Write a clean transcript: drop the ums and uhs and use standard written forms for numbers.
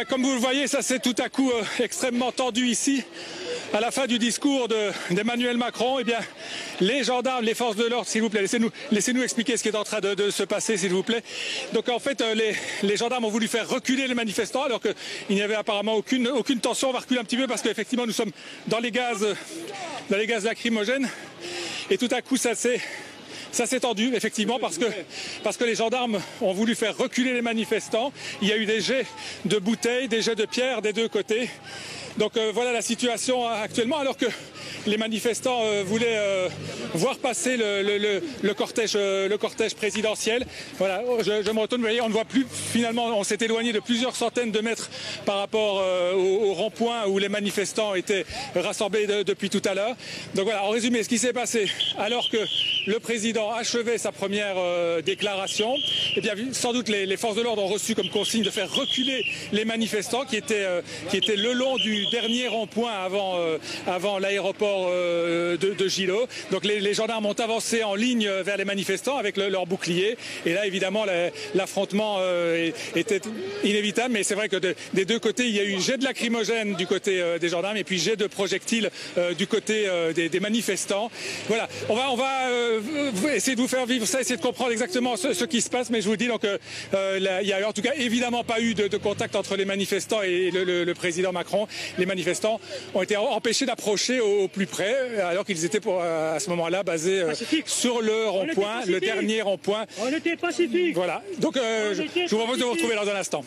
comme vous le voyez, ça c'est tout à coup extrêmement tendu ici. À la fin du discours d'Emmanuel Macron, eh bien, les gendarmes, les forces de l'ordre, s'il vous plaît, laissez-nous expliquer ce qui est en train de se passer, s'il vous plaît. Donc en fait, les gendarmes ont voulu faire reculer les manifestants alors qu'il n'y avait apparemment aucune tension. On va reculer un petit peu parce qu'effectivement nous sommes dans les gaz lacrymogènes. Et tout à coup, ça s'est tendu, effectivement, parce que les gendarmes ont voulu faire reculer les manifestants. Il y a eu des jets de bouteilles, des jets de pierres des deux côtés. Donc voilà la situation actuellement, alors que les manifestants voulaient voir passer le cortège présidentiel. Voilà, je me retourne, vous voyez, on ne voit plus, finalement, on s'est éloigné de plusieurs centaines de mètres par rapport au rond-point où les manifestants étaient rassemblés depuis tout à l'heure. Donc voilà, en résumé, ce qui s'est passé, alors que le président achevait sa première déclaration, eh bien, sans doute les forces de l'ordre ont reçu comme consigne de faire reculer les manifestants qui étaient le long du dernier rond-point avant l'aéroport de Gilo. Donc les gendarmes ont avancé en ligne vers les manifestants avec leurs boucliers. Et là, évidemment, l'affrontement était inévitable. Mais c'est vrai que des deux côtés, il y a eu jet de lacrymogène du côté des gendarmes et puis jet de projectiles du côté des manifestants. Voilà, on va essayer de vous faire vivre ça, essayer de comprendre exactement ce qui se passe. Mais je vous dis, donc, il n'y a en tout cas évidemment pas eu de contact entre les manifestants et le président Macron. Les manifestants ont été empêchés d'approcher au plus près, alors qu'ils étaient à ce moment-là basés sur le rond-point, le dernier rond-point. On était pacifique. Voilà. Donc je vous propose de vous retrouver dans un instant.